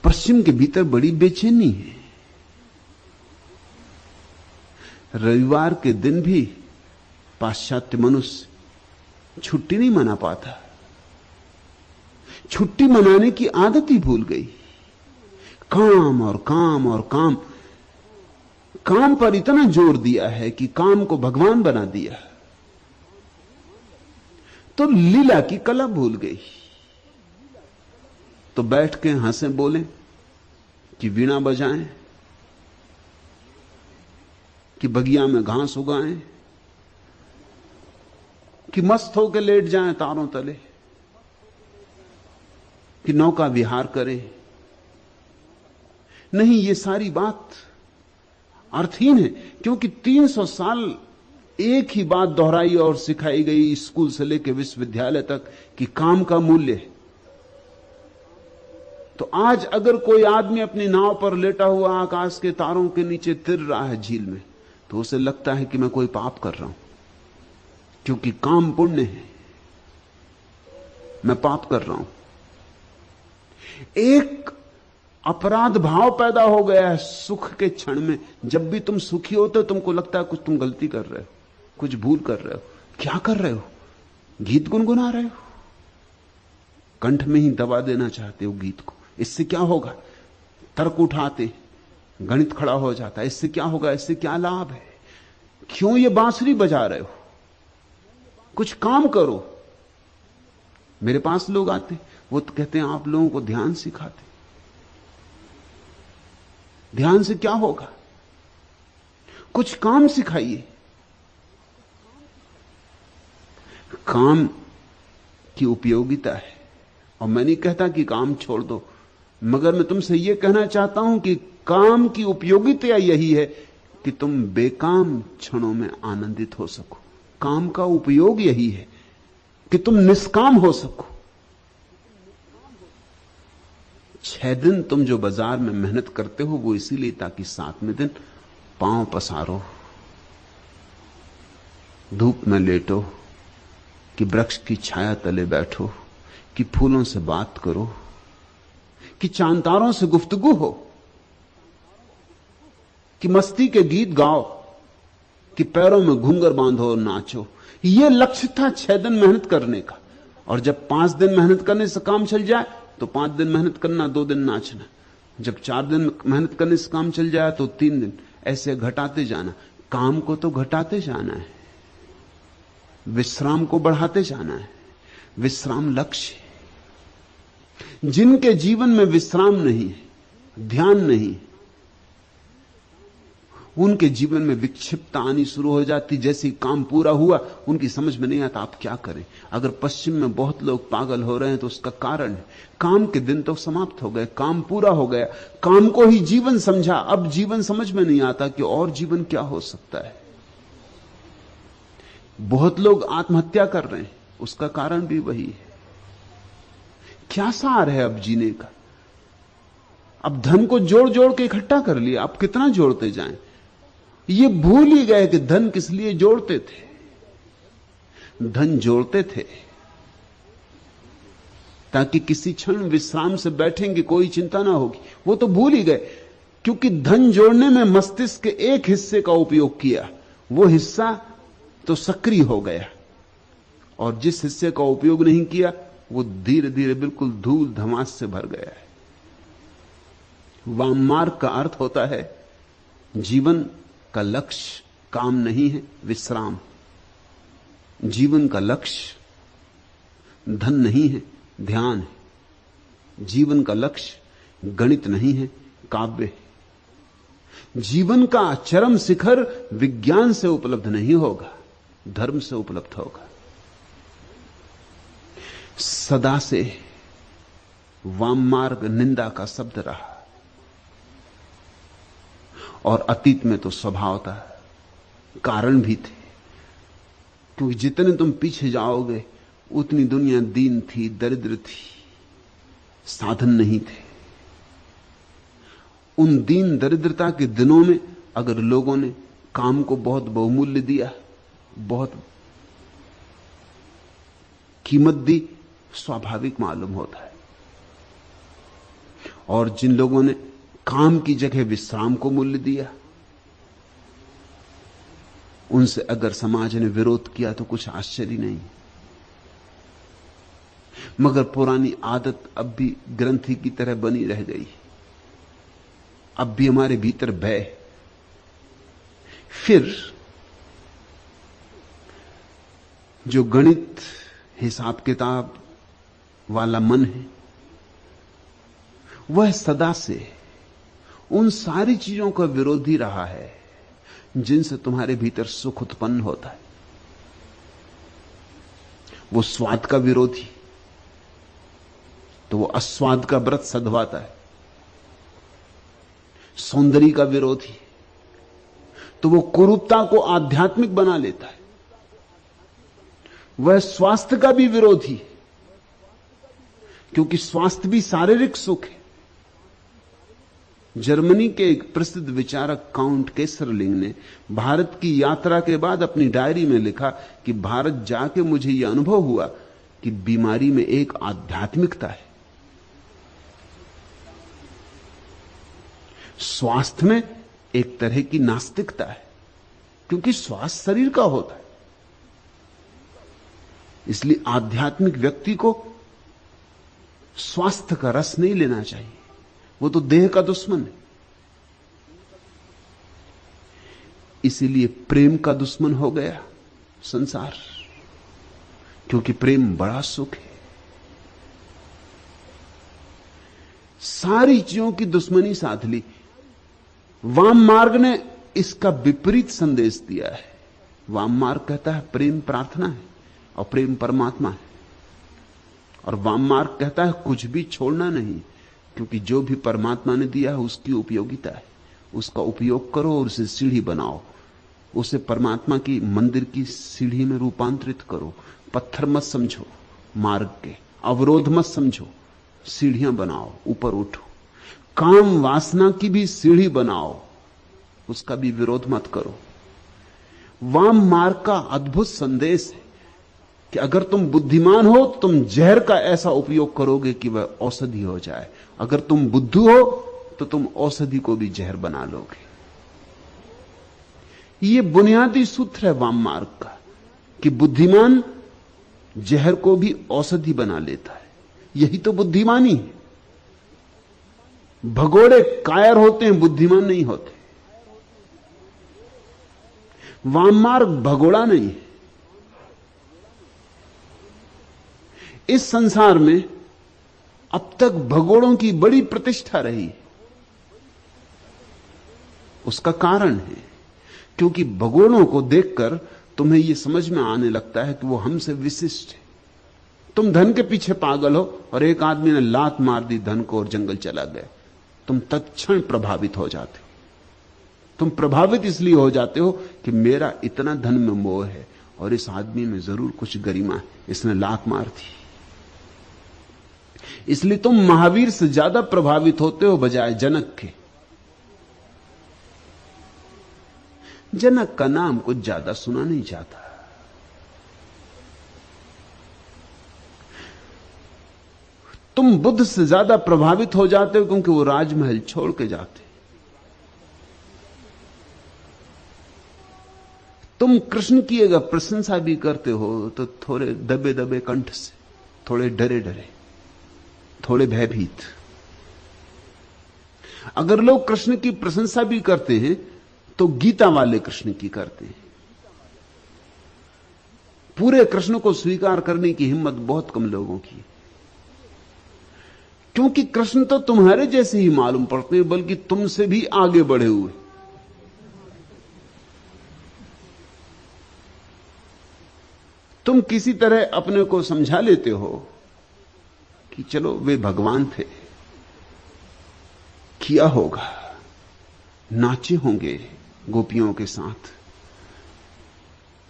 पश्चिम के भीतर बड़ी बेचैनी है। रविवार के दिन भी पाश्चात्य मनुष्य छुट्टी नहीं मना पाता। छुट्टी मनाने की आदत ही भूल गई। काम और काम और काम, काम पर इतना जोर दिया है कि काम को भगवान बना दिया, तो लीला की कला भूल गई। तो बैठ के हंसे बोलें कि वीणा बजाएं, कि बगिया में घास उगाएं, कि मस्त होकर लेट जाएं तारों तले, कि नौका विहार करें। नहीं, ये सारी बात अर्थहीन है, क्योंकि 300 साल एक ही बात दोहराई और सिखाई गई स्कूल से लेकर विश्वविद्यालय तक कि काम का मूल्य है। तो आज अगर कोई आदमी अपनी नाव पर लेटा हुआ आकाश के तारों के नीचे तिर रहा है झील में, तो उसे लगता है कि मैं कोई पाप कर रहा हूं, क्योंकि काम पुण्य है, मैं पाप कर रहा हूं। एक अपराध भाव पैदा हो गया है सुख के क्षण में। जब भी तुम सुखी होते हो तुमको लगता है कुछ तुम गलती कर रहे हो, कुछ भूल कर रहे हो। क्या कर रहे हो? गीत गुनगुना रहे हो, कंठ में ही दबा देना चाहते हो गीत को। इससे क्या होगा? तर्क उठाते, गणित खड़ा हो जाता है। इससे क्या होगा? इससे क्या लाभ है? क्यों ये बांसुरी बजा रहे हो? कुछ काम करो। मेरे पास लोग आते, वो तो कहते हैं आप लोगों को ध्यान सिखाते। ध्यान से क्या होगा? कुछ काम सिखाइए। काम की उपयोगिता है, और मैं नहीं कहता कि काम छोड़ दो, मगर मैं तुमसे यह कहना चाहता हूं कि काम की उपयोगिता यही है कि तुम बेकाम क्षणों में आनंदित हो सको। काम का उपयोग यही है कि तुम निष्काम हो सको। 6 दिन तुम जो बाजार में मेहनत करते हो वो इसीलिए ताकि 7वें दिन पांव पसारो, धूप में लेटो, कि वृक्ष की छाया तले बैठो, कि फूलों से बात करो, कि चांतारों से गुफ्तगू हो, कि मस्ती के गीत गाओ, कि पैरों में घूंघर बांधो और नाचो। यह लक्ष्य था 6 दिन मेहनत करने का। और जब 5 दिन मेहनत करने से काम चल जाए तो 5 दिन मेहनत करना, 2 दिन नाचना। जब 4 दिन मेहनत करने से काम चल जाए तो 3 दिन, ऐसे घटाते जाना। काम को तो घटाते जाना है, विश्राम को बढ़ाते जाना है। विश्राम लक्ष्य है। जिनके जीवन में विश्राम नहीं है, ध्यान नहीं, उनके जीवन में विक्षिप्तता आनी शुरू हो जाती। जैसे ही काम पूरा हुआ उनकी समझ में नहीं आता आप क्या करें। अगर पश्चिम में बहुत लोग पागल हो रहे हैं तो उसका कारण है काम के दिन तो समाप्त हो गए, काम पूरा हो गया, काम को ही जीवन समझा। अब जीवन समझ में नहीं आता कि और जीवन क्या हो सकता है। बहुत लोग आत्महत्या कर रहे हैं, उसका कारण भी वही है। क्या सार है अब जीने का? अब धन को जोड़ जोड़ के इकट्ठा कर लिया, अब कितना जोड़ते जाएं? ये भूल ही गए कि धन किस लिए जोड़ते थे। धन जोड़ते थे ताकि किसी क्षण विश्राम से बैठेंगे, कोई चिंता ना होगी। वो तो भूल ही गए, क्योंकि धन जोड़ने में मस्तिष्क के एक हिस्से का उपयोग किया, वो हिस्सा तो सक्रिय हो गया, और जिस हिस्से का उपयोग नहीं किया वो धीरे धीरे बिल्कुल धूल धमास से भर गया है। वाम मार्ग का अर्थ होता है जीवन का लक्ष्य काम नहीं है, विश्राम। जीवन का लक्ष्य धन नहीं है, ध्यान है। जीवन का लक्ष्य गणित नहीं है, काव्य है। जीवन का चरम शिखर विज्ञान से उपलब्ध नहीं होगा, धर्म से उपलब्ध होगा। सदा से वाम मार्ग निंदा का शब्द रहा, और अतीत में तो स्वभाव था, कारण भी थे। क्योंकि जितने तुम पीछे जाओगे उतनी दुनिया दीन थी, दरिद्र थी, साधन नहीं थे। उन दीन दरिद्रता के दिनों में अगर लोगों ने काम को बहुत बहुमूल्य दिया, बहुत कीमत दी, स्वाभाविक मालूम होता है। और जिन लोगों ने काम की जगह विश्राम को मूल्य दिया, उनसे अगर समाज ने विरोध किया तो कुछ आश्चर्य नहीं। मगर पुरानी आदत अब भी ग्रंथि की तरह बनी रह गई। अब भी हमारे भीतर भय। फिर जो गणित हिसाब किताब वाला मन है, वह सदा से उन सारी चीजों का विरोधी रहा है जिनसे तुम्हारे भीतर सुख उत्पन्न होता है। वो स्वाद का विरोधी तो वो अस्वाद का व्रत सधवाता है। सौंदर्य का विरोधी तो वो कुरूपता को आध्यात्मिक बना लेता है। वह स्वास्थ्य का भी विरोधी, क्योंकि स्वास्थ्य भी शारीरिक सुख है। जर्मनी के एक प्रसिद्ध विचारक काउंट केसरलिंग ने भारत की यात्रा के बाद अपनी डायरी में लिखा कि भारत जाके मुझे यह अनुभव हुआ कि बीमारी में एक आध्यात्मिकता है, स्वास्थ्य में एक तरह की नास्तिकता है, क्योंकि स्वास्थ्य शरीर का होता है। इसलिए आध्यात्मिक व्यक्ति को स्वास्थ्य का रस नहीं लेना चाहिए, वो तो देह का दुश्मन है। इसीलिए प्रेम का दुश्मन हो गया संसार, क्योंकि प्रेम बड़ा सुख है। सारी चीजों की दुश्मनी साध ली। वाम मार्ग ने इसका विपरीत संदेश दिया है। वाम मार्ग कहता है प्रेम प्रार्थना है और प्रेम परमात्मा है, और वाम मार्ग कहता है कुछ भी छोड़ना नहीं, क्योंकि जो भी परमात्मा ने दिया है उसकी उपयोगिता है, उसका उपयोग करो और उसे सीढ़ी बनाओ, उसे परमात्मा की मंदिर की सीढ़ी में रूपांतरित करो। पत्थर मत समझो मार्ग के, अवरोध मत समझो, सीढ़ियां बनाओ, ऊपर उठो। काम वासना की भी सीढ़ी बनाओ, उसका भी विरोध मत करो। वाम मार्ग का अद्भुत संदेश है कि अगर तुम बुद्धिमान हो तो तुम जहर का ऐसा उपयोग करोगे कि वह औषधि हो जाए, अगर तुम बुद्धू हो तो तुम औषधि को भी जहर बना लोगे। यह बुनियादी सूत्र है वाम मार्ग का कि बुद्धिमान जहर को भी औषधि बना लेता है। यही तो बुद्धिमानी है। भगोड़े कायर होते हैं, बुद्धिमान नहीं होते। वाम मार्ग भगोड़ा नहीं है। इस संसार में अब तक भगोड़ों की बड़ी प्रतिष्ठा रही है। उसका कारण है क्योंकि भगोड़ों को देखकर तुम्हें यह समझ में आने लगता है कि वो हमसे विशिष्ट है। तुम धन के पीछे पागल हो और एक आदमी ने लात मार दी धन को और जंगल चला गया, तुम तत्क्षण प्रभावित हो जाते हो। तुम प्रभावित इसलिए हो जाते हो कि मेरा इतना धन में मोह है और इस आदमी में जरूर कुछ गरिमा है, इसने लात मार दी। इसलिए तुम महावीर से ज्यादा प्रभावित होते हो बजाय जनक के। जनक का नाम कुछ ज्यादा सुना नहीं जाता। तुम बुद्ध से ज्यादा प्रभावित हो जाते हो क्योंकि वो राजमहल छोड़ के जाते। तुम कृष्ण की अगर प्रशंसा भी करते हो तो थोड़े दबे दबे कंठ से, थोड़े डरे डरे, थोड़े भयभीत। अगर लोग कृष्ण की प्रशंसा भी करते हैं तो गीता वाले कृष्ण की करते हैं। पूरे कृष्ण को स्वीकार करने की हिम्मत बहुत कम लोगों की, क्योंकि कृष्ण तो तुम्हारे जैसे ही मालूम पड़ते हैं, बल्कि तुमसे भी आगे बढ़े हुए। तुम किसी तरह अपने को समझा लेते हो कि चलो वे भगवान थे, किया होगा, नाचे होंगे गोपियों के साथ,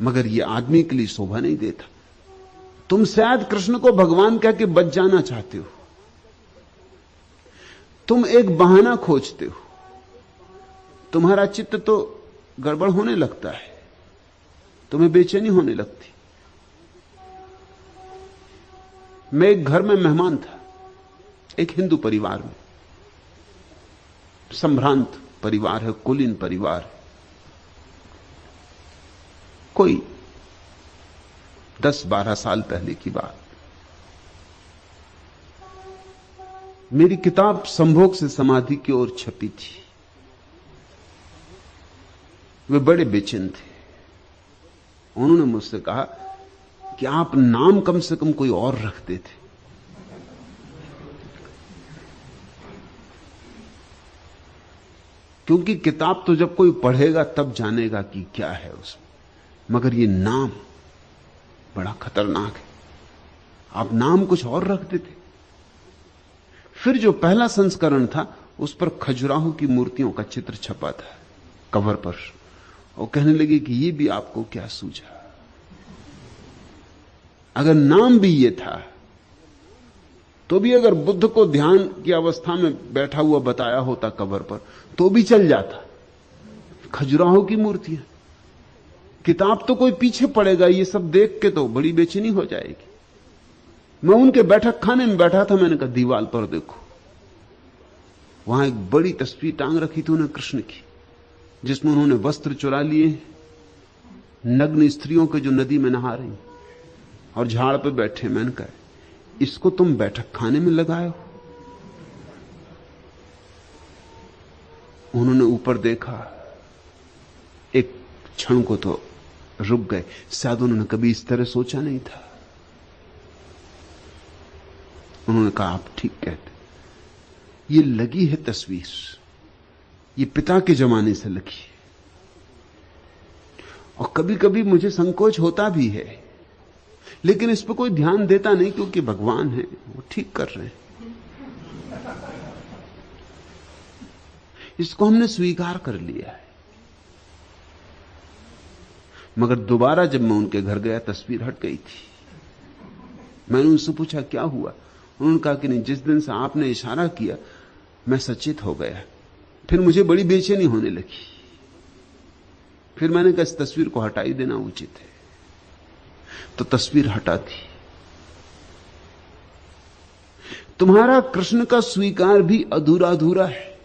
मगर यह आदमी के लिए शोभा नहीं देता। तुम शायद कृष्ण को भगवान कह के बच जाना चाहते हो। तुम एक बहाना खोजते हो। तुम्हारा चित्त तो गड़बड़ होने लगता है, तुम्हें बेचैनी होने लगती। मैं एक घर में मेहमान था, एक हिंदू परिवार में। संभ्रांत परिवार है, कुलीन परिवार है। कोई 10-12 साल पहले की बात, मेरी किताब संभोग से समाधि की ओर छपी थी। वे बड़े बेचैन थे। उन्होंने मुझसे कहा कि आप नाम कम से कम कोई और रखते थे। क्योंकि किताब तो जब कोई पढ़ेगा तब जानेगा कि क्या है उसमें, मगर ये नाम बड़ा खतरनाक है। आप नाम कुछ और रखते थे। फिर जो पहला संस्करण था उस पर खजुराहो की मूर्तियों का चित्र छपा था कवर पर, और कहने लगे कि ये भी आपको क्या सूझा। अगर नाम भी ये था तो भी अगर बुद्ध को ध्यान की अवस्था में बैठा हुआ बताया होता कवर पर तो भी चल जाता। खजुराहो की मूर्तियां, किताब तो कोई पीछे पड़ेगा। ये सब देख के तो बड़ी बेचैनी हो जाएगी। मैं उनके बैठक खाने में बैठा था। मैंने कहा दीवार पर देखो, वहां एक बड़ी तस्वीर टांग रखी थी उन्हें कृष्ण की, जिसमें उन्होंने वस्त्र चुरा लिए, नग्न स्त्रियों के जो नदी में नहा रही और झाड़ पे बैठे। मैंने कहा इसको तुम बैठक खाने में लगाए हो? उन्होंने ऊपर देखा, एक क्षण को तो रुक गए। शायद उन्होंने कभी इस तरह सोचा नहीं था। उन्होंने कहा आप ठीक कहते, ये लगी है तस्वीर, ये पिता के जमाने से लगी। और कभी कभी मुझे संकोच होता भी है, लेकिन इस पर कोई ध्यान देता नहीं, क्योंकि भगवान है, वो ठीक कर रहे हैं। इसको हमने स्वीकार कर लिया है। मगर दोबारा जब मैं उनके घर गया, तस्वीर हट गई थी। मैंने उनसे पूछा क्या हुआ? उन्होंने कहा कि नहीं, जिस दिन से आपने इशारा किया मैं सचेत हो गया, फिर मुझे बड़ी बेचैनी होने लगी। फिर मैंने कहा इस तस्वीर को हटा ही देना उचित है। तो तस्वीर हटा दी। तुम्हारा कृष्ण का स्वीकार भी अधूरा अधूरा है।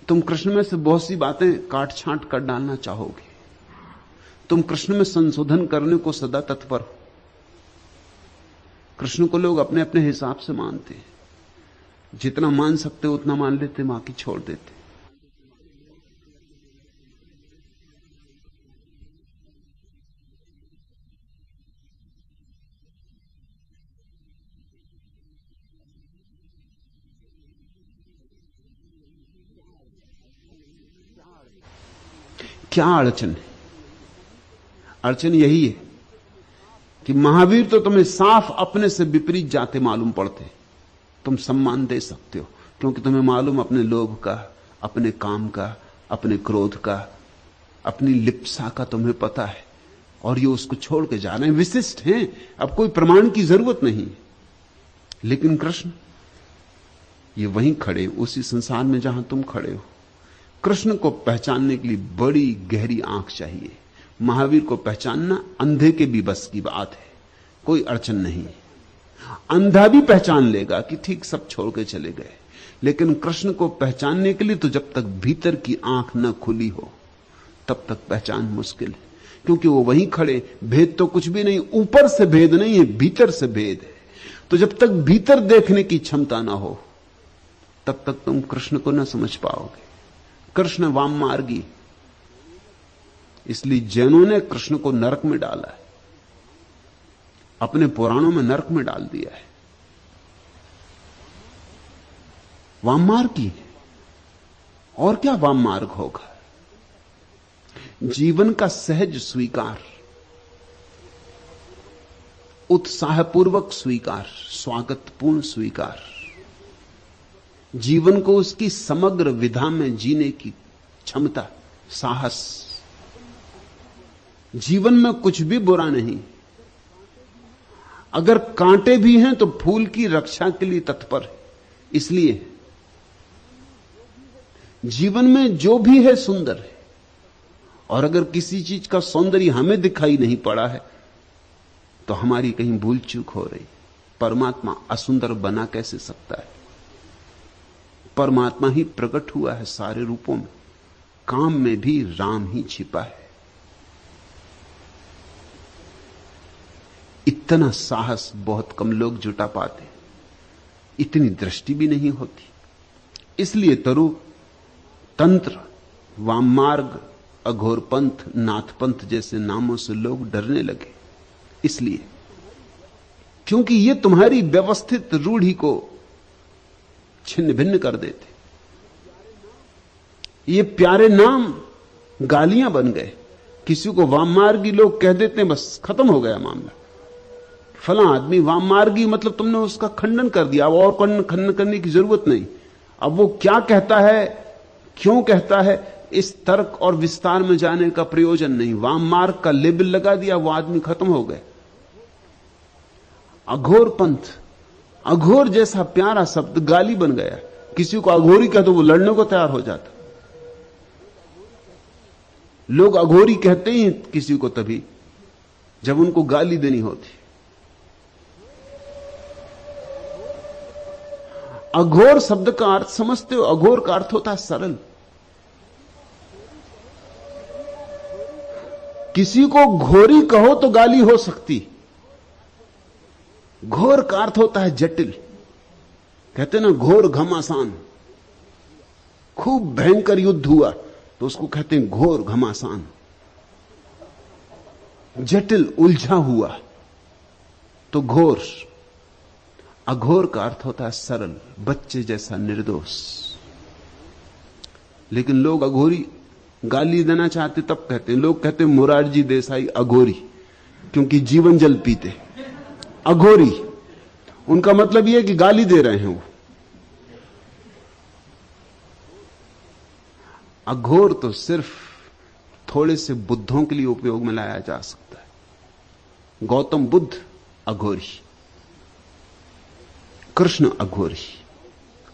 तुम कृष्ण में से बहुत सी बातें काट छांट कर डालना चाहोगे। तुम कृष्ण में संशोधन करने को सदा तत्पर हो। कृष्ण को लोग अपने अपने हिसाब से मानते हैं। जितना मान सकते उतना मान लेते, बाकी छोड़ देते। क्या अड़चन है? अड़चन यही है कि महावीर तो तुम्हें साफ अपने से विपरीत जाते मालूम पड़ते। तुम सम्मान दे सकते हो क्योंकि तुम्हें मालूम अपने लोभ का, अपने काम का, अपने क्रोध का, अपनी लिप्सा का तुम्हें पता है, और ये उसको छोड़ के जा रहे हैं। विशिष्ट हैं, अब कोई प्रमाण की जरूरत नहीं। लेकिन कृष्ण ये वहीं खड़े, उसी संसार में जहां तुम खड़े हो। कृष्ण को पहचानने के लिए बड़ी गहरी आंख चाहिए। महावीर को पहचानना अंधे के भी बस की बात है, कोई अड़चन नहीं। अंधा भी पहचान लेगा कि ठीक सब छोड़ के चले गए, लेकिन कृष्ण को पहचानने के लिए तो जब तक भीतर की आंख न खुली हो तब तक पहचान मुश्किल है। क्योंकि वो वहीं खड़े, भेद तो कुछ भी नहीं, ऊपर से भेद नहीं है, भीतर से भेद है। तो जब तक भीतर देखने की क्षमता ना हो तब तक तुम कृष्ण को न समझ पाओगे। कृष्ण वाममार्गी, इसलिए जैनों ने कृष्ण को नरक में डाला है, अपने पुराणों में नरक में डाल दिया है। वाममार्गी, और क्या वाममार्ग होगा? जीवन का सहज स्वीकार, उत्साहपूर्वक स्वीकार, स्वागतपूर्ण स्वीकार, जीवन को उसकी समग्र विधा में जीने की क्षमता, साहस। जीवन में कुछ भी बुरा नहीं। अगर कांटे भी हैं तो फूल की रक्षा के लिए तत्पर है। इसलिए जीवन में जो भी है सुंदर है, और अगर किसी चीज का सौंदर्य हमें दिखाई नहीं पड़ा है तो हमारी कहीं भूल चूक हो रही। परमात्मा असुंदर बना कैसे सकता है? परमात्मा ही प्रकट हुआ है सारे रूपों में। काम में भी राम ही छिपा है। इतना साहस बहुत कम लोग जुटा पाते, इतनी दृष्टि भी नहीं होती। इसलिए तरु तंत्र, वाममार्ग, अघोरपंथ, नाथपंथ जैसे नामों से लोग डरने लगे। इसलिए क्योंकि ये तुम्हारी व्यवस्थित रूढ़ी को छिन्न भिन्न कर देते। ये प्यारे नाम गालियां बन गए। किसी को वाममार्गी लोग कह देते हैं, बस खत्म हो गया मामला। फला आदमी वाममार्गी, मतलब तुमने उसका खंडन कर दिया। अब और खंडन करने की जरूरत नहीं। अब वो क्या कहता है, क्यों कहता है, इस तर्क और विस्तार में जाने का प्रयोजन नहीं। वाममार्ग का लेबल लगा दिया, वो आदमी खत्म हो गए। अघोर पंथ, अघोर जैसा प्यारा शब्द गाली बन गया। किसी को अघोरी कह तो वो लड़ने को तैयार हो जाता। लोग अघोरी कहते ही किसी को तभी जब उनको गाली देनी होती। अघोर शब्द का अर्थ समझते हो? अघोर का अर्थ होता है सरल। किसी को घोरी कहो तो गाली हो सकती। घोर का अर्थ होता है जटिल। कहते ना घोर घमासान, खूब भयंकर युद्ध हुआ तो उसको कहते हैं घोर घमासान। जटिल, उलझा हुआ तो घोर। अघोर का अर्थ होता है सरल, बच्चे जैसा निर्दोष। लेकिन लोग अघोरी गाली देना चाहते तब कहते हैं, लोग कहते हैं मोरारजी देसाई अघोरी, क्योंकि जीवन जल पीते। अघोरी उनका मतलब यह है कि गाली दे रहे हैं वो। अघोर तो सिर्फ थोड़े से बुद्धों के लिए उपयोग में लाया जा सकता है। गौतम बुद्ध अघोरी, कृष्ण अघोरी,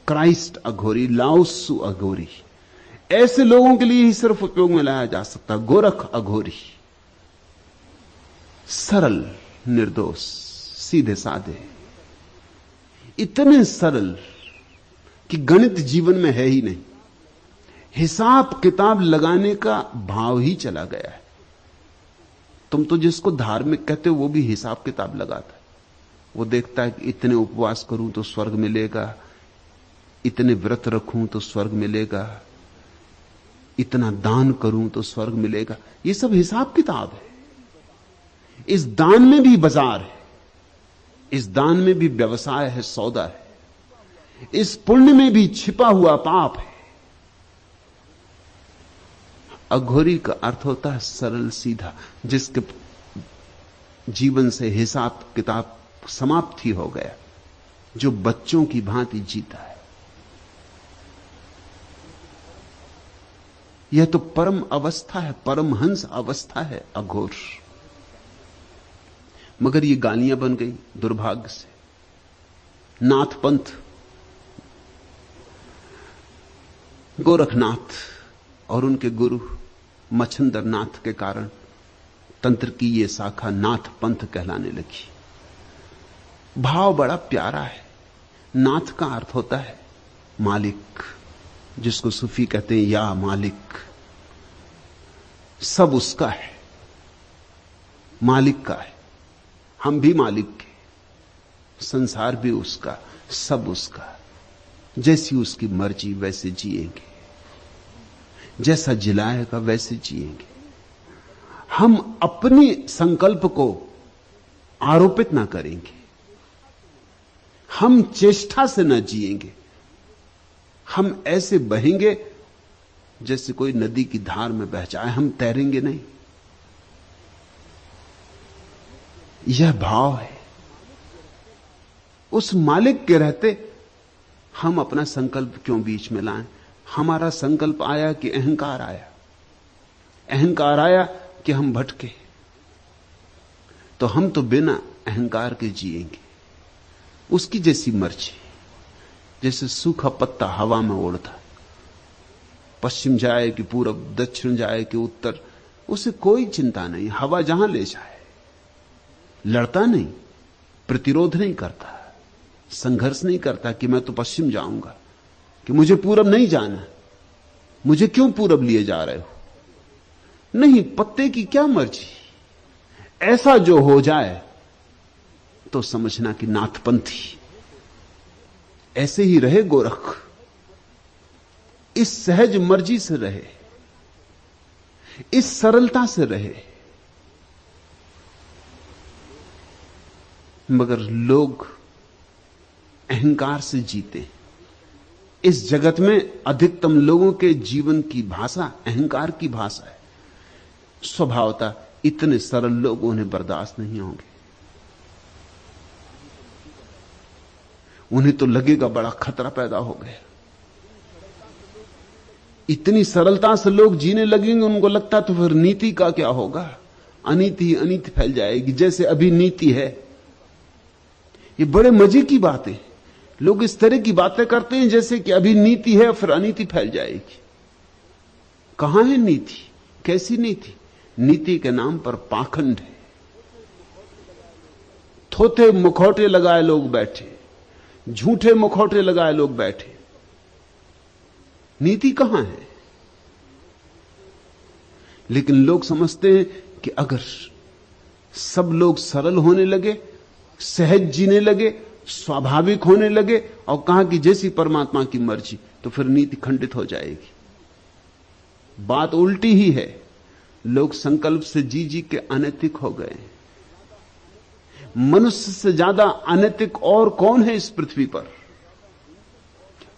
क्राइस्ट अघोरी, लाओत्सु अघोरी। ऐसे लोगों के लिए ही सिर्फ उपयोग में लाया जा सकता है। गोरख अघोरी, सरल, निर्दोष, सीधे साधे, इतने सरल कि गणित जीवन में है ही नहीं। हिसाब किताब लगाने का भाव ही चला गया है। तुम तो जिसको धार्मिक कहते हो वो भी हिसाब किताब लगाता है। वो देखता है कि इतने उपवास करूं तो स्वर्ग मिलेगा, इतने व्रत रखूं तो स्वर्ग मिलेगा, इतना दान करूं तो स्वर्ग मिलेगा। ये सब हिसाब किताब है। इस दान में भी बाजार है, इस दान में भी व्यवसाय है, सौदा है। इस पुण्य में भी छिपा हुआ पाप है। अघोरी का अर्थ होता है सरल सीधा, जिसके जीवन से हिसाब किताब समाप्ति हो गया, जो बच्चों की भांति जीता है। यह तो परम अवस्था है, परमहंस अवस्था है अघोर। मगर ये गालियां बन गई दुर्भाग्य से। नाथपंथ, गोरखनाथ और उनके गुरु मच्छंदर नाथ के कारण तंत्र की ये शाखा नाथ पंथ कहलाने लगी। भाव बड़ा प्यारा है। नाथ का अर्थ होता है मालिक, जिसको सूफी कहते हैं या मालिक। सब उसका है, मालिक का है। हम भी मालिक के, संसार भी उसका, सब उसका। जैसी उसकी मर्जी वैसे जिएंगे, जैसा जिलाएगा वैसे जिएंगे। हम अपने संकल्प को आरोपित ना करेंगे, हम चेष्टा से ना जिएंगे। हम ऐसे बहेंगे जैसे कोई नदी की धार में बह जाए, हम तैरेंगे नहीं। यह भाव है। उस मालिक के रहते हम अपना संकल्प क्यों बीच में लाएं? हमारा संकल्प आया कि अहंकार आया, अहंकार आया कि हम भटके, तो हम तो बिना अहंकार के जिएंगे। उसकी जैसी मर्जी। जैसे सूखा पत्ता हवा में उड़ता, पश्चिम जाए कि पूरब, दक्षिण जाए कि उत्तर, उसे कोई चिंता नहीं। हवा जहां ले जाए, लड़ता नहीं, प्रतिरोध नहीं करता, संघर्ष नहीं करता कि मैं तो पश्चिम जाऊंगा। कि मुझे पूरब नहीं जाना, मुझे क्यों पूरब लिए जा रहे हो? नहीं, पत्ते की क्या मर्जी, ऐसा जो हो जाए तो समझना कि नाथपंथी। ऐसे ही रहे गोरख, इस सहज मर्जी से रहे, इस सरलता से रहे। मगर लोग अहंकार से जीते। इस जगत में अधिकतम लोगों के जीवन की भाषा अहंकार की भाषा है। स्वभावतः इतने सरल लोग उन्हें बर्दाश्त नहीं होंगे। उन्हें तो लगेगा बड़ा खतरा पैदा हो गया। इतनी सरलता से लोग जीने लगेंगे, उनको लगता तो फिर नीति का क्या होगा? अनीति ही अनीति फैल जाएगी, जैसे अभी नीति है। ये बड़े मजे की बातें, लोग इस तरह की बातें करते हैं जैसे कि अभी नीति है फिर अनीति फैल जाएगी। कहां है नीति? कैसी नीति? नीति के नाम पर पाखंड है। थोथे मुखौटे लगाए लोग बैठे, झूठे मुखौटे लगाए लोग बैठे। नीति कहां है? लेकिन लोग समझते हैं कि अगर सब लोग सरल होने लगे, सहज जीने लगे, स्वाभाविक होने लगे और कहा कि जैसी परमात्मा की मर्जी, तो फिर नीति खंडित हो जाएगी। बात उल्टी ही है। लोग संकल्प से जी जी के अनैतिक हो गए। मनुष्य से ज्यादा अनैतिक और कौन है इस पृथ्वी पर?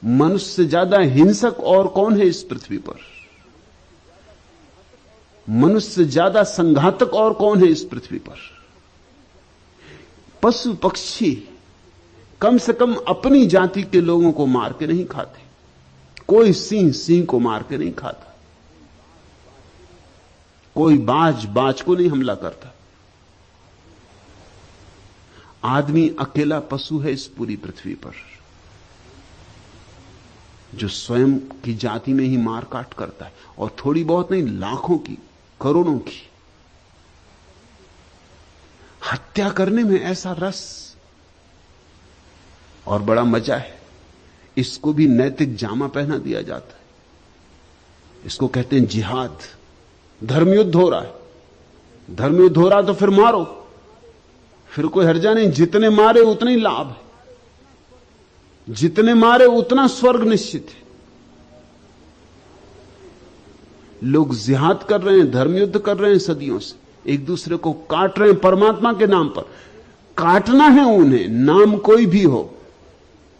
मनुष्य से ज्यादा हिंसक और कौन है इस पृथ्वी पर? मनुष्य से ज्यादा संघातक और कौन है इस पृथ्वी पर? पशु पक्षी कम से कम अपनी जाति के लोगों को मार के नहीं खाते। कोई सिंह सिंह को मार के नहीं खाता, कोई बाज बाज को नहीं हमला करता। आदमी अकेला पशु है इस पूरी पृथ्वी पर जो स्वयं की जाति में ही मार काट करता है, और थोड़ी बहुत नहीं, लाखों की, करोड़ों की। हत्या करने में ऐसा रस और बड़ा मजा है। इसको भी नैतिक जामा पहना दिया जाता है। इसको कहते हैं जिहाद। धर्मयुद्ध हो रहा है, धर्मयुद्ध हो रहा है तो फिर मारो, फिर कोई हर्जा नहीं। जितने मारे उतना ही लाभ है, जितने मारे उतना स्वर्ग निश्चित है। लोग जिहाद कर रहे हैं, धर्मयुद्ध कर रहे हैं सदियों से, एक दूसरे को काट रहे हैं परमात्मा के नाम पर। काटना है उन्हें, नाम कोई भी हो।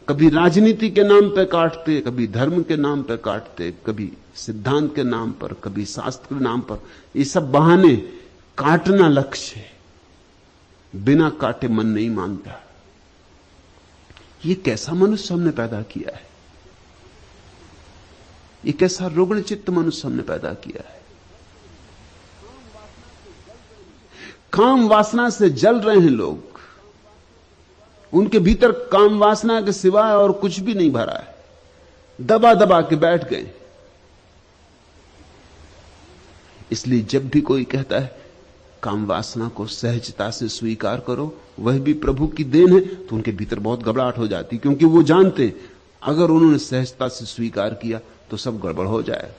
कभी राजनीति के नाम पर काटते, कभी धर्म के नाम पर काटते, कभी सिद्धांत के नाम पर, कभी शास्त्र के नाम पर। ये सब बहाने। काटना लक्ष्य है, बिना काटे मन नहीं मानता। ये कैसा मनुष्य हमने पैदा किया है? ये कैसा रुग्ण चित्त मनुष्य हमने पैदा किया है? काम वासना से जल रहे हैं लोग। उनके भीतर काम वासना के सिवाय और कुछ भी नहीं भरा है, दबा दबा के बैठ गए। इसलिए जब भी कोई कहता है काम वासना को सहजता से स्वीकार करो, वह भी प्रभु की देन है, तो उनके भीतर बहुत घबराहट हो जाती, क्योंकि वो जानते हैं अगर उन्होंने सहजता से स्वीकार किया तो सब गड़बड़ हो जाएगा।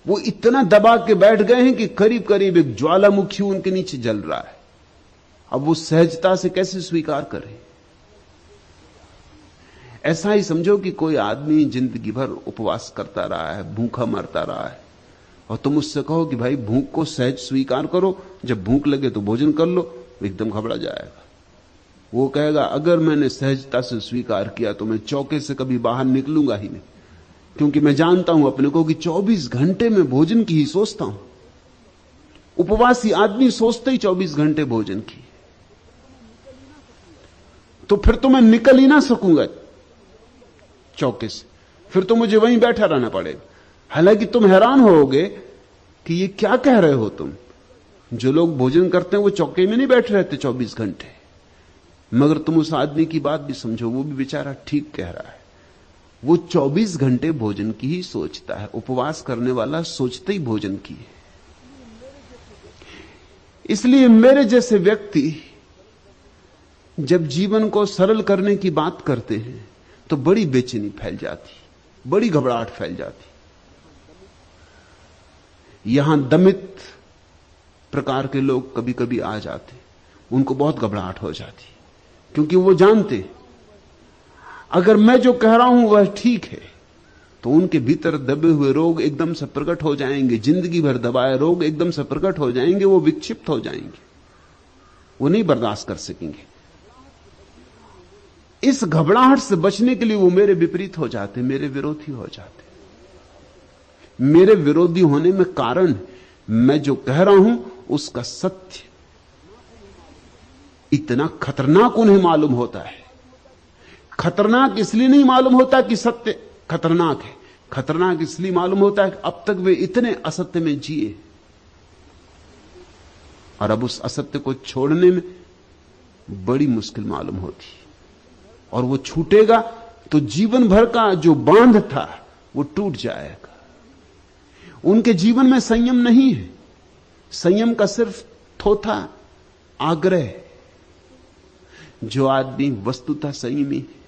वो इतना दबा के बैठ गए हैं कि करीब करीब एक ज्वालामुखी उनके नीचे जल रहा है। अब वो सहजता से कैसे स्वीकार करें? ऐसा ही समझो कि कोई आदमी जिंदगी भर उपवास करता रहा है, भूखा मरता रहा है, और तुम उससे कहो कि भाई भूख को सहज स्वीकार करो, जब भूख लगे तो भोजन कर लो, एकदम घबरा जाएगा। वो कहेगा अगर मैंने सहजता से स्वीकार किया तो मैं चौके से कभी बाहर निकलूंगा ही नहीं, क्योंकि मैं जानता हूं अपने को कि 24 घंटे में भोजन की ही सोचता हूं। उपवासी आदमी सोचते ही 24 घंटे भोजन की, तो फिर तो मैं निकल ही ना सकूंगा चौके से, फिर तो मुझे वहीं बैठा रहना पड़ेगा। हालांकि तुम हैरान होगे कि ये क्या कह रहे हो तुम। जो लोग भोजन करते हैं वो चौके में नहीं बैठे रहते 24 घंटे, मगर तुम उस आदमी की बात भी समझो, वो भी बेचारा ठीक कह रहा है। वो 24 घंटे भोजन की ही सोचता है। उपवास करने वाला सोचते ही भोजन की है। इसलिए मेरे जैसे व्यक्ति जब जीवन को सरल करने की बात करते हैं तो बड़ी बेचैनी फैल जाती, बड़ी घबराहट फैल जाती। यहां दमित प्रकार के लोग कभी कभी आ जाते, उनको बहुत घबराहट हो जाती, क्योंकि वो जानते अगर मैं जो कह रहा हूं वह ठीक है तो उनके भीतर दबे हुए रोग एकदम से प्रकट हो जाएंगे, जिंदगी भर दबाए रोग एकदम से प्रकट हो जाएंगे, वो विक्षिप्त हो जाएंगे, वो नहीं बर्दाश्त कर सकेंगे। इस घबराहट से बचने के लिए वो मेरे विपरीत हो जाते, मेरे विरोधी हो जाते। मेरे विरोधी होने में कारण मैं जो कह रहा हूं उसका सत्य इतना खतरनाक उन्हें मालूम होता है। खतरनाक इसलिए नहीं मालूम होता कि सत्य खतरनाक है, खतरनाक इसलिए मालूम होता है कि अब तक वे इतने असत्य में जिए और अब उस असत्य को छोड़ने में बड़ी मुश्किल मालूम होती, और वो छूटेगा तो जीवन भर का जो बांध था वो टूट जाएगा। उनके जीवन में संयम नहीं है, संयम का सिर्फ थोथा आग्रह। जो आदमी वस्तुतः संयमी है,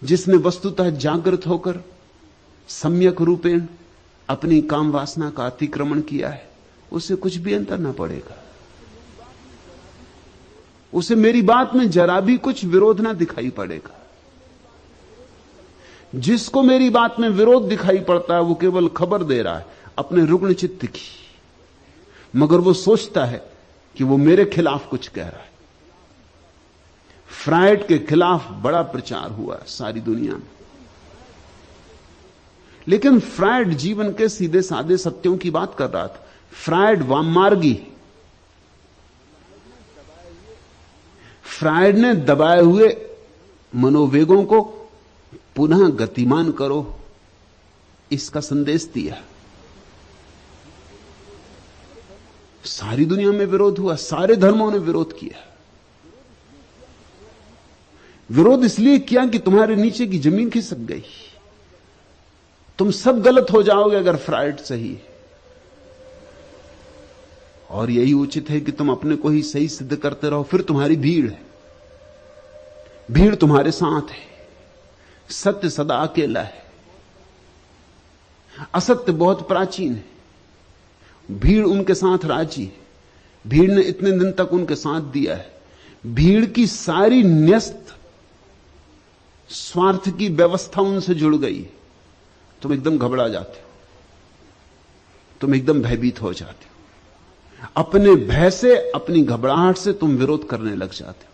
जिसने वस्तुतः जागृत होकर सम्यक रूपेण अपनी काम वासना का अतिक्रमण किया है, उसे कुछ भी अंतर ना पड़ेगा, उसे मेरी बात में जरा भी कुछ विरोध ना दिखाई पड़ेगा। जिसको मेरी बात में विरोध दिखाई पड़ता है वो केवल खबर दे रहा है अपने रुग्ण चित्त की, मगर वो सोचता है कि वो मेरे खिलाफ कुछ कह रहा है। फ्रायड के खिलाफ बड़ा प्रचार हुआ सारी दुनिया में, लेकिन फ्रायड जीवन के सीधे साधे सत्यों की बात कर रहा था। फ्रायड वाममार्गी, फ्रायड ने दबाए हुए मनोवेगों को पुनः गतिमान करो इसका संदेश दिया। सारी दुनिया में विरोध हुआ, सारे धर्मों ने विरोध किया। विरोध इसलिए किया कि तुम्हारे नीचे की जमीन खिसक गई, तुम सब गलत हो जाओगे अगर फ्रायड सही है, और यही उचित है कि तुम अपने को ही सही सिद्ध करते रहो। फिर तुम्हारी भीड़ है, भीड़ तुम्हारे साथ है, सत्य सदा अकेला है, असत्य बहुत प्राचीन है, भीड़ उनके साथ राजी है, भीड़ ने इतने दिन तक उनके साथ दिया है। भीड़ की सारी न्यस्त स्वार्थ की व्यवस्था उनसे जुड़ गई, तुम एकदम घबरा जाते हो, तुम एकदम भयभीत हो जाते हो, अपने भय से, अपनी घबराहट से तुम विरोध करने लग जाते हो।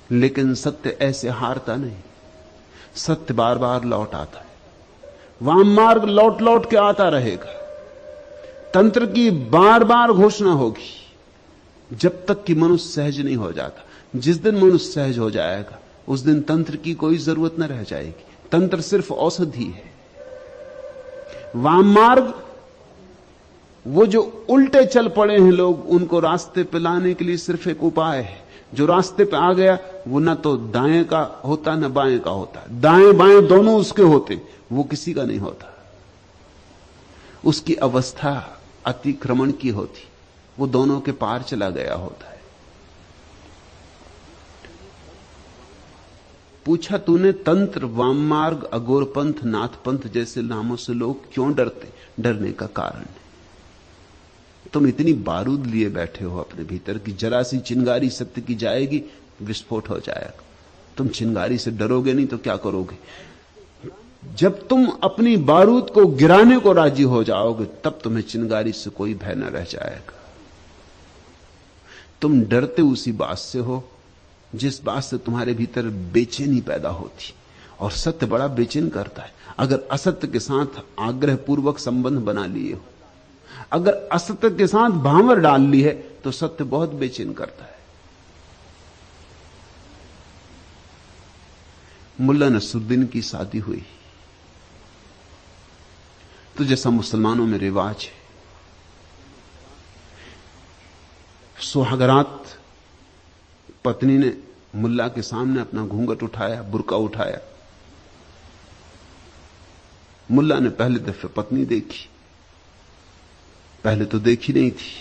लेकिन सत्य ऐसे हारता नहीं, सत्य बार बार लौट आता है, वाम मार्ग लौट लौट के आता रहेगा। तंत्र की बार बार घोषणा होगी जब तक कि मनुष्य सहज नहीं हो जाता। जिस दिन मनुष्य सहज हो जाएगा उस दिन तंत्र की कोई जरूरत न रह जाएगी, तंत्र सिर्फ औषधि है। वाम मार्ग, वो जो उल्टे चल पड़े हैं लोग, उनको रास्ते पे लाने के लिए सिर्फ एक उपाय है। जो रास्ते पे आ गया वो ना तो दाएं का होता ना बाएं का होता, दाएं बाएं दोनों उसके होते, वो किसी का नहीं होता। उसकी अवस्था अतिक्रमण की होती, वो दोनों के पार चला गया होता है। पूछा तूने तंत्र, वाम मार्ग, अघोर पंथ, नाथ पंथ जैसे नामों से लोग क्यों डरते? डरने का कारण है तुम इतनी बारूद लिए बैठे हो अपने भीतर की, जरा सी चिंगारी सत्य की जाएगी विस्फोट हो जाएगा। तुम चिंगारी से डरोगे नहीं तो क्या करोगे? जब तुम अपनी बारूद को गिराने को राजी हो जाओगे तब तुम्हें चिंगारी से कोई भय न रह जाएगा। तुम डरते उसी बात से हो जिस बात से तुम्हारे भीतर बेचैनी पैदा होती, और सत्य बड़ा बेचैन करता है। अगर असत्य के साथ आग्रह पूर्वक संबंध बना लिए हो, अगर असत्य के साथ भांवर डाल ली है, तो सत्य बहुत बेचैन करता है। मुल्ला नसरुद्दीन की शादी हुई तो जैसा मुसलमानों में रिवाज है, सुहागरात पत्नी ने मुल्ला के सामने अपना घूंघट उठाया, बुर्का उठाया। मुल्ला ने पहले दफे पत्नी देखी, पहले तो देखी नहीं थी,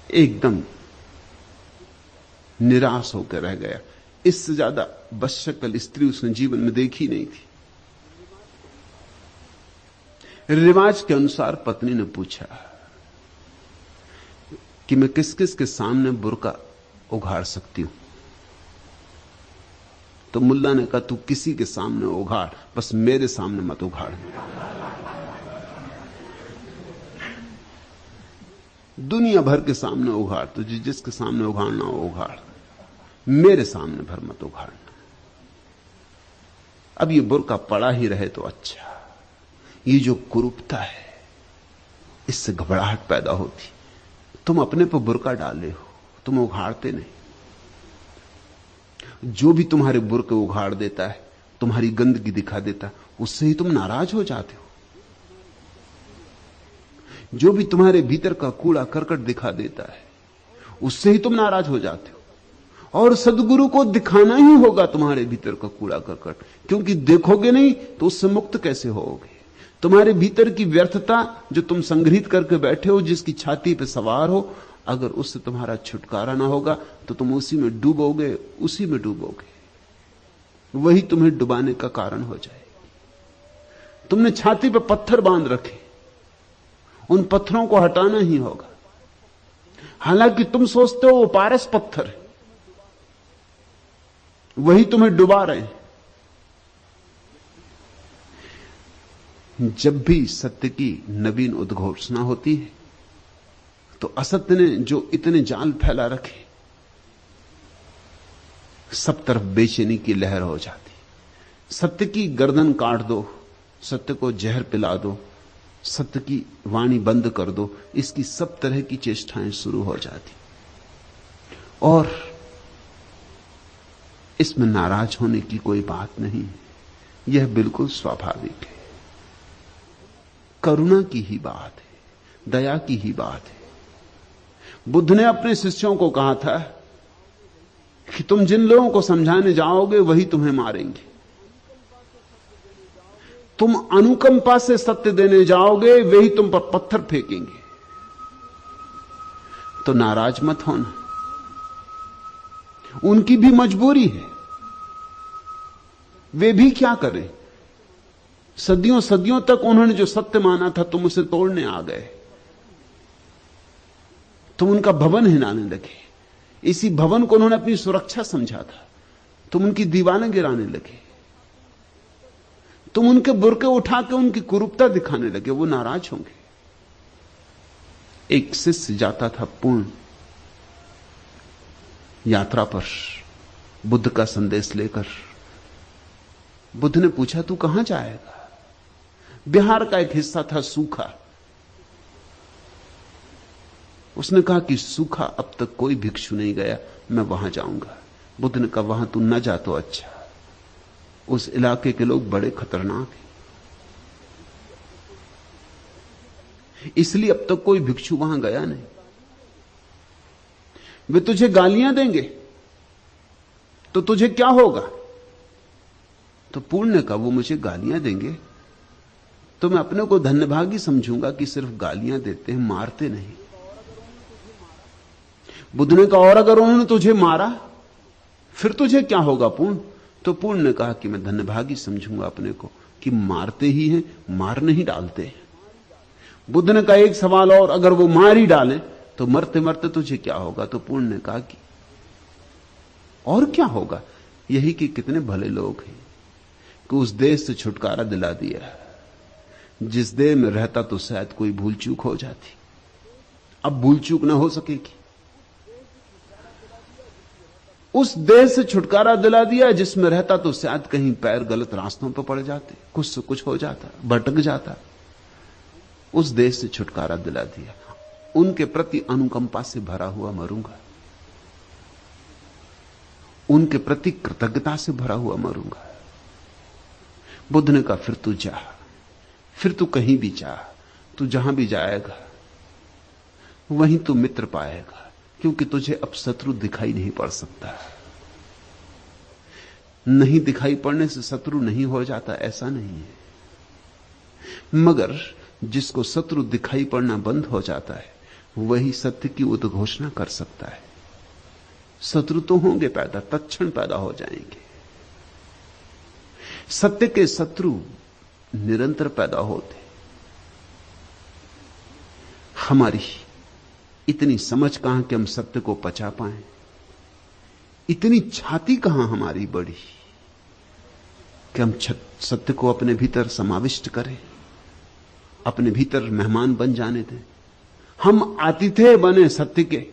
एकदम निराश होकर रह गया। इससे ज्यादा बदशक्ल स्त्री उसने जीवन में देखी नहीं थी। रिवाज के अनुसार पत्नी ने पूछा कि मैं किस किस के सामने बुर्का उघाड़ सकती हूं। तो मुल्ला ने कहा, तू किसी के सामने उघाड़, बस मेरे सामने मत उघाड़। दुनिया भर के सामने उघाड़, तुझे जिसके सामने उघाड़ना हो उघाड़, मेरे सामने भर मत उघाड़ना। अब ये बुर्का पड़ा ही रहे तो अच्छा। ये जो कुरूपता है, इससे घबराहट पैदा होती। तुम अपने पर बुर्का डाले हो, तुम उघाड़ते नहीं। जो भी तुम्हारे बुर्के उघाड़ देता है, तुम्हारी गंदगी दिखा देता है, उससे ही तुम नाराज हो जाते हो। जो भी तुम्हारे भीतर का कूड़ा करकट दिखा देता है, उससे ही तुम नाराज हो जाते हो। और सदगुरु को दिखाना ही होगा तुम्हारे भीतर का कूड़ा करकट, क्योंकि देखोगे नहीं तो उससे मुक्त कैसे होगे। तुम्हारे भीतर की व्यर्थता जो तुम संग्रहित करके बैठे हो, जिसकी छाती पे सवार हो, अगर उससे तुम्हारा छुटकारा ना होगा तो तुम उसी में डूबोगे, उसी में डूबोगे। वही तुम्हें डुबाने का कारण हो जाए। तुमने छाती पे पत्थर बांध रखे, उन पत्थरों को हटाना ही होगा। हालांकि तुम सोचते हो वो पारस पत्थर है, वही तुम्हें डुबा रहे हैं। जब भी सत्य की नवीन उद्घोषणा होती है तो असत्य ने जो इतने जाल फैला रखे, सब तरफ बेचैनी की लहर हो जाती। सत्य की गर्दन काट दो, सत्य को जहर पिला दो, सत्य की वाणी बंद कर दो, इसकी सब तरह की चेष्टाएं शुरू हो जाती। और इसमें नाराज होने की कोई बात नहीं, यह बिल्कुल स्वाभाविक है। करुणा की ही बात है, दया की ही बात है। बुद्ध ने अपने शिष्यों को कहा था कि तुम जिन लोगों को समझाने जाओगे वही तुम्हें मारेंगे। तुम अनुकंपा से सत्य देने जाओगे, वही तुम पर पत्थर फेंकेंगे। तो नाराज मत होना, उनकी भी मजबूरी है। वे भी क्या करें? सदियों सदियों तक उन्होंने जो सत्य माना था, तुम उसे तोड़ने आ गए। तुम उनका भवन हिलाने लगे। इसी भवन को उन्होंने अपनी सुरक्षा समझा था, तुम उनकी दीवारें गिराने लगे। तुम उनके बुर्के उठा के उनकी कुरूपता दिखाने लगे। वो नाराज होंगे। एक शिष्य जाता था पूर्ण यात्रा पर बुद्ध का संदेश लेकर। बुद्ध ने पूछा, तू कहां जाएगा? बिहार का एक हिस्सा था सूखा। उसने कहा कि सूखा, अब तक कोई भिक्षु नहीं गया, मैं वहां जाऊंगा। बुद्ध ने कहा, वहां तू न जा तो अच्छा, उस इलाके के लोग बड़े खतरनाक हैं, इसलिए अब तक कोई भिक्षु वहां गया नहीं। वे तुझे गालियां देंगे तो तुझे क्या होगा? तो पूर्ण ने कहा, वो मुझे गालियां देंगे तो मैं अपने को धन्यभागी समझूंगा कि सिर्फ गालियां देते हैं, मारते नहीं। बुद्ध ने कहा, और अगर उन्होंने तुझे मारा फिर तुझे क्या होगा पूर्ण? तो पूर्ण ने कहा कि मैं धन्यभागी समझूंगा अपने को कि मारते ही हैं, मार नहीं डालते। बुद्ध ने कहा, एक सवाल और, अगर वो मार ही डाले तो मरते मरते तुझे क्या होगा? तो पूर्ण ने कहा कि और क्या होगा, यही कि कितने भले लोग हैं कि उस देश से छुटकारा दिला दिया जिस देश में रहता तो शायद कोई भूल चूक हो जाती। अब भूल चूक ना हो सकेगी। उस देश से छुटकारा दिला दिया जिसमें रहता तो शायद कहीं पैर गलत रास्तों पर पड़ जाते, कुछ से कुछ हो जाता, भटक जाता। उस देश से छुटकारा दिला दिया। उनके प्रति अनुकंपा से भरा हुआ मरूंगा, उनके प्रति कृतज्ञता से भरा हुआ मरूंगा। बुद्ध ने कहा, फिर तू जा, फिर तू कहीं भी जा, तू जहां भी जाएगा वहीं तू मित्र पाएगा, क्योंकि तुझे अब शत्रु दिखाई नहीं पड़ सकता। नहीं दिखाई पड़ने से शत्रु नहीं हो जाता, ऐसा नहीं है। मगर जिसको शत्रु दिखाई पड़ना बंद हो जाता है, वही सत्य की उद्घोषणा कर सकता है। शत्रु तो होंगे पैदा, तत्क्षण पैदा हो जाएंगे। सत्य के शत्रु निरंतर पैदा होते। हमारी इतनी समझ कहां कि हम सत्य को पचा पाएं, इतनी छाती कहां हमारी बड़ी कि हम सत्य को अपने भीतर समाविष्ट करें, अपने भीतर मेहमान बन जाने दें। हम आतिथ्य बने सत्य के,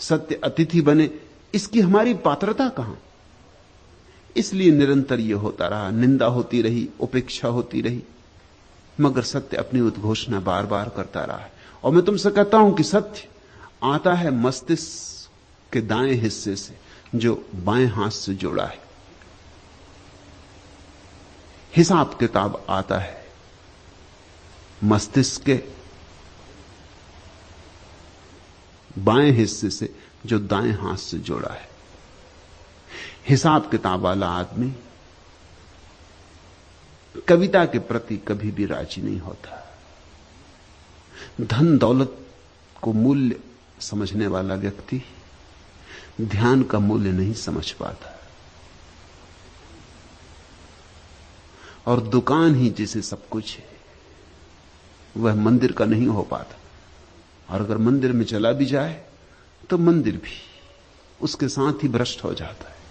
सत्य अतिथि बने, इसकी हमारी पात्रता कहां। इसलिए निरंतर यह होता रहा, निंदा होती रही, उपेक्षा होती रही, मगर सत्य अपनी उद्घोषणा बार बार करता रहा है। और मैं तुमसे कहता हूं कि सत्य आता है मस्तिष्क के दाएं हिस्से से, जो बाएं हाथ से जुड़ा है। हिसाब किताब आता है मस्तिष्क के बाएं हिस्से से, जो दाएं हाथ से जुड़ा है। हिसाब किताब वाला आदमी कविता के प्रति कभी भी राजी नहीं होता। धन दौलत को मूल्य समझने वाला व्यक्ति ध्यान का मूल्य नहीं समझ पाता। और दुकान ही जिसे सब कुछ है, वह मंदिर का नहीं हो पाता। और अगर मंदिर में चला भी जाए तो मंदिर भी उसके साथ ही भ्रष्ट हो जाता है।